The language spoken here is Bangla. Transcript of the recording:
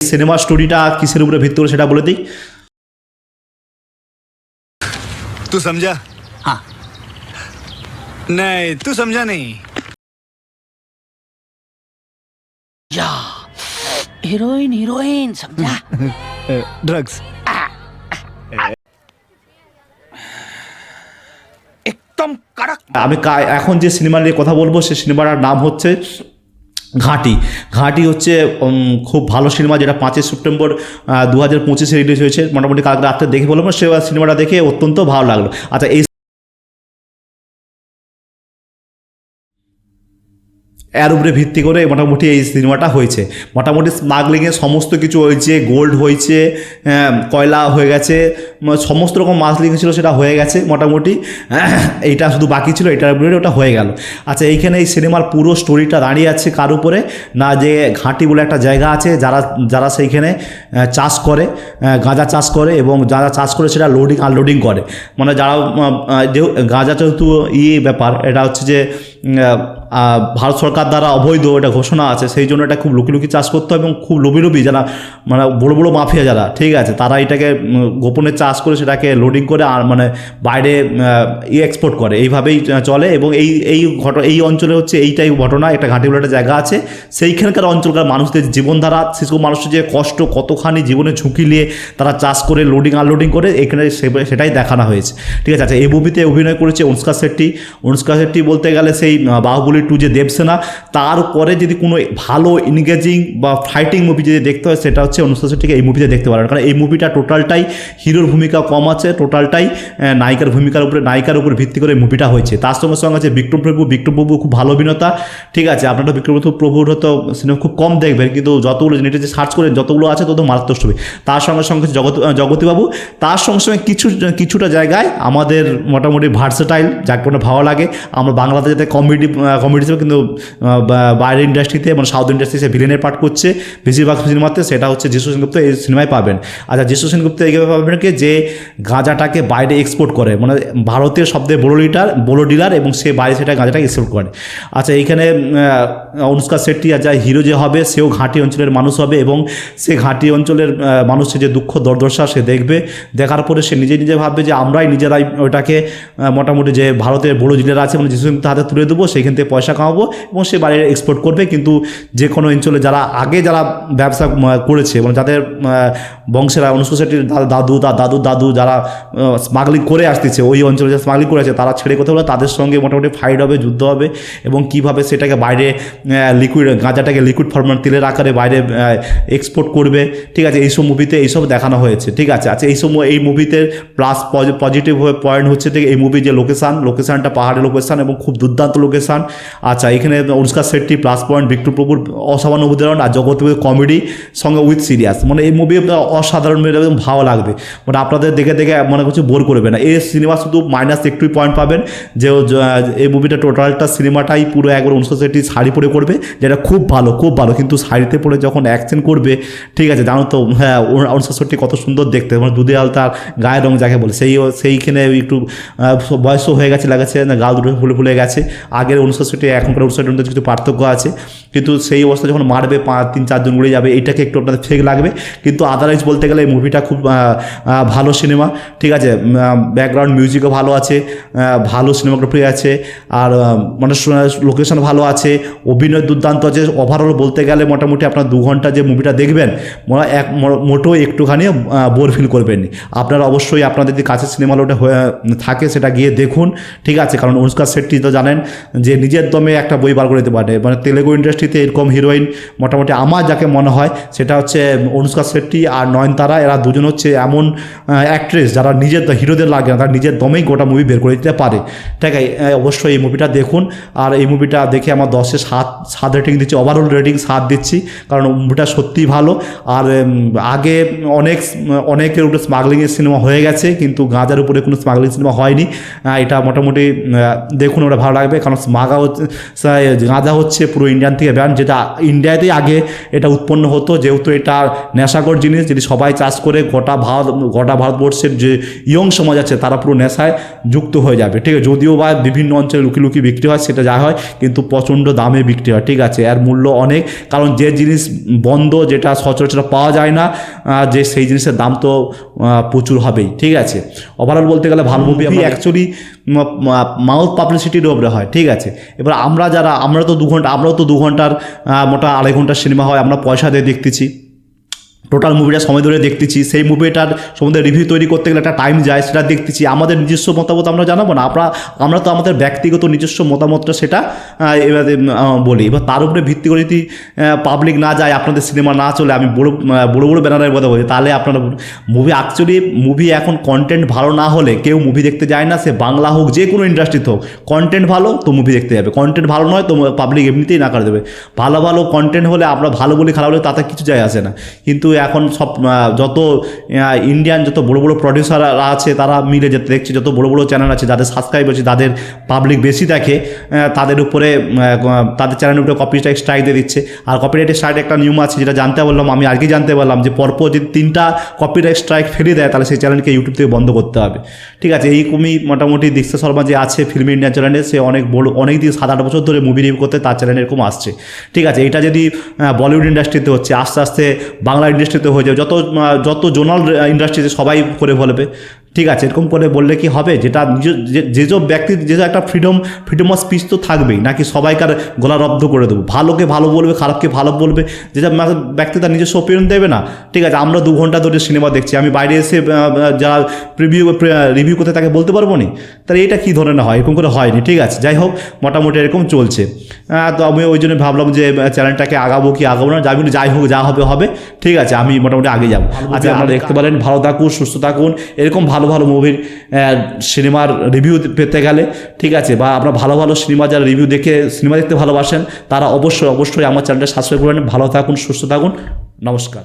সিনেমা স্টোরিটা কিসের উপরে ভিত্তি করে সেটা বলে দিই। तू समझा? हाँ। नहीं तू समझा नहीं। या हीरोइन हीरोइन समझा? ड्रग्स। एकदम कड़क। আমি এখন যে সিনেমা নিয়ে কথা বলবো সেই সিনেমাটার নাম হচ্ছে ঘাঁটি। ঘাঁটি হচ্ছে খুব ভালো সিনেমা, যেটা 5ই সেপ্টেম্বর 2025 রিলিজ হয়েছে। মোটামুটি কালকে রাত্রে দেখে বললাম, সে সিনেমাটা দেখে অত্যন্ত ভালো লাগলো। আচ্ছা, এই এর উপরে ভিত্তি করে মোটামুটি এই সিনেমাটা হয়েছে। মোটামুটি স্মাগলিংয়ে সমস্ত কিছু হয়েছে, গোল্ড হয়েছে, কয়লা হয়ে গেছে, সমস্ত রকম মাসলিং ছিল সেটা হয়ে গেছে মোটামুটি। এইটা শুধু বাকি ছিল, এটার উপরে ওটা হয়ে গেল। আচ্ছা, এইখানে এই সিনেমার পুরো স্টোরিটা দাঁড়িয়ে আছে কার উপরে না, যে ঘাঁটি বলে একটা জায়গা আছে, যারা সেইখানে চাষ করে, গাঁজা চাষ করে, এবং যারা চাষ করে সেটা লোডিং আনলোডিং করে। মানে যারা গাঁজা যেহেতু ব্যাপার, এটা হচ্ছে যে ভারত সরকার দ্বারা অবৈধ এটা ঘোষণা আছে, সেই জন্য এটা খুব লুকি চাষ করতে হয়, এবং খুব লোভি যারা মানে বড় বড় মাফিয়া যারা, ঠিক আছে, তারা এটাকে গোপনে চাষ করে সেটাকে লোডিং করে আর মানে বাইরে এক্সপোর্ট করে, এইভাবেই চলে। এবং এই অঞ্চলে হচ্ছে এইটাই ঘটনা। একটা ঘাঁটি বলে একটা জায়গা আছে, সেইখানকার অঞ্চলকার মানুষদের জীবনধারা, সেসব মানুষের যে কষ্ট, কতখানি জীবনে ঝুঁকি নিয়ে তারা চাষ করে লোডিং আনলোডিং করে, এখানে সেটাই দেখানো হয়েছে, ঠিক আছে। আচ্ছা, এই মুভিতে অভিনয় করেছে অনুষ্কা শেট্টি বলতে গেলে সেই বাহুবলী 2 যে দেবসেনা, তারপরে যদি কোনো ভালো ইনগেজিং বা ফাইটিং মুভি যদি দেখতে হয় সেটা হচ্ছে অনুষ্কা শেট্টিকে এই মুভিতে দেখতে পারেন। কারণ এই মুভিটা টোটালটাই হিরোর ভূমিকা কম আছে, টোটালটাই নায়িকার উপর ভিত্তি করে মুভিটা হয়েছে। তার সঙ্গে আছে বিক্রম প্রভু খুব ভালো অভিনেতা, ঠিক আছে। আপনারা বিক্রম প্রভুর হয়তো সিনেমা খুব কম দেখবেন, কিন্তু যতগুলো নেটে যে সার্চ করেন যতগুলো আছে তত মারাত্মক ছবি। তার সঙ্গে জগতীবাবু, তার সঙ্গে কিছুটা জায়গায় আমাদের মোটামুটি ভার্সেটাইল, যাকে কোনো ভালো লাগে। আমরা বাংলাতে যাতে কমেডি হিসেবে, কিন্তু বাইরের ইন্ডাস্ট্রিতে মানে সাউথ ইন্ডাস্ট্রিতে ভিলেনের পার্ট করছে বেশিরভাগ সিনেমাতে, সেটা হচ্ছে যিশু সেনগুপ্ত এই সিনেমায় পাবেন। আচ্ছা, যিশু সেনগুপ্ত এইভাবে পাবেন কি, যে গাঁজাটাকে বাইরে এক্সপোর্ট করে, মানে ভারতীয় সবথেকে বড় ডিলার, এবং সে বাইরে সেটা গাঁজাটাকে এক্সপোর্ট করে। আচ্ছা, এইখানে অনুষ্কা শেট্টি যা হিরো যে হবে, সেও ঘাঁটি অঞ্চলের মানুষ হবে, এবং সে ঘাঁটি অঞ্চলের মানুষের যে দুঃখ দুর্দশা সে দেখবে। দেখার পরে সে নিজে ভাববে যে আমরাই নিজেরাই ওটাকে মোটামুটি যে ভারতের বড় ডিলার আছে মানে যিশু সেনগুপ্ত হাতে তুলে দেবো, সেইখান থেকে পয়সা কামাবো, এবং সে বাইরে এক্সপোর্ট করবে। কিন্তু যে কোনো অঞ্চলে যারা ব্যবসা করেছে, মানে যাদের বংশেরা অনুষ্কা শেট্টির দাদু যারা স্মাগলিং করে আসতেছে, ওই অঞ্চলে যারা স্মাগলিং করে আছে, তারা ছেড়ে কথা বলে তাদের সঙ্গে মোটামুটি ফাইট হবে, যুদ্ধ হবে, এবং কীভাবে সেটাকে বাইরে গাঁজাটাকে লিকুইড ফর্মেট তেলের আকারে বাইরে এক্সপোর্ট করবে, ঠিক আছে। এইসব মুভিতে এইসব দেখানো হয়েছে, ঠিক আছে। আচ্ছা, এই মুভিতে প্লাস পজিটিভ পয়েন্ট হচ্ছে থেকে এই মুভির যে লোকেশানটা পাহাড়ের লোকেশান, এবং খুব দুর্দান্ত লোকেশান। আচ্ছা, এখানে অনুষ্কা শেট্টি প্লাস পয়েন্ট, বিক্রম প্রভুর অসামান্য উদাহরণ, আর জগতীবাবু কমেডি সঙ্গে উইথ সিরিয়াস, মানে এই মুভি অসাধারণ, ভালো লাগবে, মানে আপনাদের দেখে মনে করছে বোর করবে না। এই সিনেমা শুধু মাইনাস একটুই পয়েন্ট পাবেন, যে এই মুভিটা টোটালটা সিনেমাটাই পুরো একবার অনুষ্কা শেট্টি শাড়ি পরে করবে, যেটা খুব ভালো, কিন্তু শাড়িতে পরে যখন অ্যাকশন করবে, ঠিক আছে, জানো তো হ্যাঁ অনুষ্কা শেট্টি কত সুন্দর দেখতে, মানে দুধে আল তার গায়ের রং যাকে বলে, সেইখানে একটু বয়সও হয়ে গেছে, লাগাচ্ছে না, গাল দুটো ফুলে গেছে। আগের অনুষ্কা শেট্টি এখনকার অনুষ্কা শেট্টির মধ্যে কিছু পার্থক্য আছে, কিন্তু সেই অবস্থা যখন মারবে 3-4 জন উড়ে যাবে, এইটাকে একটু আপনাদের ফেক লাগবে। কিন্তু আদারওয়াইজ বলতে গেলে এই মুভিটা খুব ভালো সিনেমা, ঠিক আছে। ব্যাকগ্রাউন্ড মিউজিকও ভালো আছে, ভালো সিনেমাগ্রাফি আছে, আর মানে লোকেশন ভালো আছে, অভিনয় দুর্দান্ত আছে। ওভারঅল বলতে গেলে মোটামুটি আপনার 2 ঘন্টা যে মুভিটা দেখবেন, মোটেও একটুখানি বোর ফিল করবেন। আপনারা অবশ্যই আপনাদের যদি কাছে সিনেমা হলটা থাকে সেটা গিয়ে দেখুন, ঠিক আছে। কারণ অনুষ্কা শেট্টি তো জানেন যে নিজের দমে একটা বই বার করে দিতে পারে, মানে তেলেগু ইন্ডাস্ট্রিতে এরকম হিরোইন মোটামুটি আমার যাকে মনে হয় সেটা হচ্ছে অনুষ্কা শেট্টি আর নয়নতারা। এরা দুজন হচ্ছে এমন অ্যাক্ট্রেস যারা নিজের হিরোদের লাগে না, তারা নিজের দমেই গোটা মুভি বের করে দিতে পারে, ঠিক আছে। অবশ্যই এই মুভিটা দেখুন, আর এই মুভিটা দেখে আমার 10-এ 7 রেটিং দিচ্ছি, ওভারঅল রেটিং 7 দিচ্ছি, কারণ মুভিটা সত্যিই ভালো। আর আগে অনেকের উপরে স্মাগলিংয়ের সিনেমা হয়ে গেছে, কিন্তু গাঁজার উপরে কোনো স্মাগলিং সিনেমা হয়নি। এটা মোটামুটি দেখুন, ওটা ভালো লাগবে, কারণ গাঁজা হচ্ছে পুরো ইন্ডিয়ান থেকে ব্যান, যেটা ইন্ডিয়াতেই আগে এটা উৎপন্ন হতো, যেহেতু এটা নেশাকর জিনিস। যদি সবাই চাষ করে গোটা ভারতবর্ষের যে ইয়ং সমাজ আছে তারা পুরো নেশায় যুক্ত হয়ে যাবে, ঠিক আছে। যদিও বা বিভিন্ন অঞ্চলে লুকিয়ে বিক্রি হয় সেটা যা হয়, কিন্তু প্রচণ্ড দামে বিক্রি হয়, ঠিক আছে। এর মূল্য অনেক, কারণ যে জিনিস বন্ধ, যেটা সচরাচর পাওয়া যায় না, যে সেই জিনিসের দাম তো প্রচুর হবেই, ঠিক আছে। ওভারঅল বলতে গেলে ভালো মুভি অ্যাকচুয়ালি মাউথ পাবলিসিটির ওপরে হয়, ঠিক আছে। এবার আমরা তো 2 ঘন্টার মোটা 2.5 ঘন্টার সিনেমা হয়, আমরা পয়সা দিয়ে দেখতেছি, টোটাল মুভিটা সময় ধরে দেখতেছি। সেই মুভিটার সম্বন্ধে রিভিউ তৈরি করতে গেলে একটা টাইম যায়, সেটা দেখতেছি। আমাদের নিজস্ব মতামত আমরা জানাবো না, আমরা তো আমাদের ব্যক্তিগত নিজস্ব মতামতটা সেটা এবারে বলি। এবার তার উপরে ভিত্তি করে যদি পাবলিক না যায়, আপনাদের সিনেমা না চলে, আমি বড় ব্যানারের কথা বলছি, তাহলে আপনারা মুভি এখন কন্টেন্ট ভালো না হলে কেউ মুভি দেখতে যায় না। সে বাংলা হোক, যে কোনো ইন্ডাস্ট্রিতে হোক, কন্টেন্ট ভালো তো মুভি দেখতে যাবে, কন্টেন্ট ভালো নয় তো পাবলিক এমনিতেই না করে দেবে। ভালো কন্টেন্ট হলে আমরা ভালো বলি, খারাপ হলে তাতে কিছু যায় আসে না। কিন্তু এখন সব যত ইন্ডিয়ান যত বড় প্রডিউসাররা আছে তারা মিলে যেতে দেখছি, যত বড় চ্যানেল আছে যাদের সাবস্ক্রাইব আছে, যাদের পাবলিক বেশি দেখে, তাদের উপরে তাদের চ্যানেলের উপরে কপিরাইট স্ট্রাইক দিয়ে দিচ্ছে। আর কপিরাইট স্ট্রাইক একটা নিয়ম আছে, যেটা জানতে বললাম আমি, আজকে জানতে পারলাম যে পরপর যদি 3টা কপিরাইট স্ট্রাইক ফেলে দেয়, তাহলে সেই চ্যানেলকে ইউটিউব থেকে বন্ধ করতে হবে, ঠিক আছে। এইরকমই মোটামুটি দীক্ষা শর্মা যে আছে ফিল্ম ইন্ডিয়া চ্যানেলে, সে অনেক দিন 7-8 বছর ধরে মুভি রিভিউ করতে তার চ্যানেলে এরকম আসছে, ঠিক আছে। এটা যদি বলিউড ইন্ডাস্ট্রিতে হচ্ছে, আস্তে আস্তে বাংলা ইন্ডাস্ট্রিতে হয়ে যাবে, যত জোনাল ইন্ডাস্ট্রিতে সবাই করে বলবে, ঠিক আছে। এরকম করে বললে কি হবে, যেটা যেসব ব্যক্তির যে একটা ফ্রিডম অফ স্পিচ তো থাকবেই, নাকি সবাইকার গলা রব্ধ করে দেবো, ভালোকে ভালো বলবে, খারাপকে ভালো বলবে, যেসব ব্যক্তি তার নিজস্ব ওপিনিয়ন দেবে না, ঠিক আছে। আমরা 2 ঘন্টা ধরে সিনেমা দেখছি, আমি বাইরে এসে যারা রিভিউ করতে তাকে বলতে পারবো না, তাহলে এটা কী ধরনের হয়, এরকম করে হয়নি, ঠিক আছে। যাই হোক, মোটামুটি এরকম চলছে। তো আমি ওই জন্য ভাবলাম যে চ্যানেলটাকে আগাবো না, যাই হোক, যা হবে, ঠিক আছে। আমি মোটামুটি আগে যাবো। আচ্ছা, আপনারা দেখতে পারেন। ভালো থাকুন, সুস্থ থাকুন। এরকম ভালো মুভির সিনেমার রিভিউ পেতে গেলে, ঠিক আছে, বা আপনারা ভালো সিনেমা যারা রিভিউ দেখে সিনেমা দেখতে ভালোবাসেন, তারা অবশ্যই আমার চ্যানেলটা সাবস্ক্রাইব করবেন। ভালো থাকুন, সুস্থ থাকুন, নমস্কার।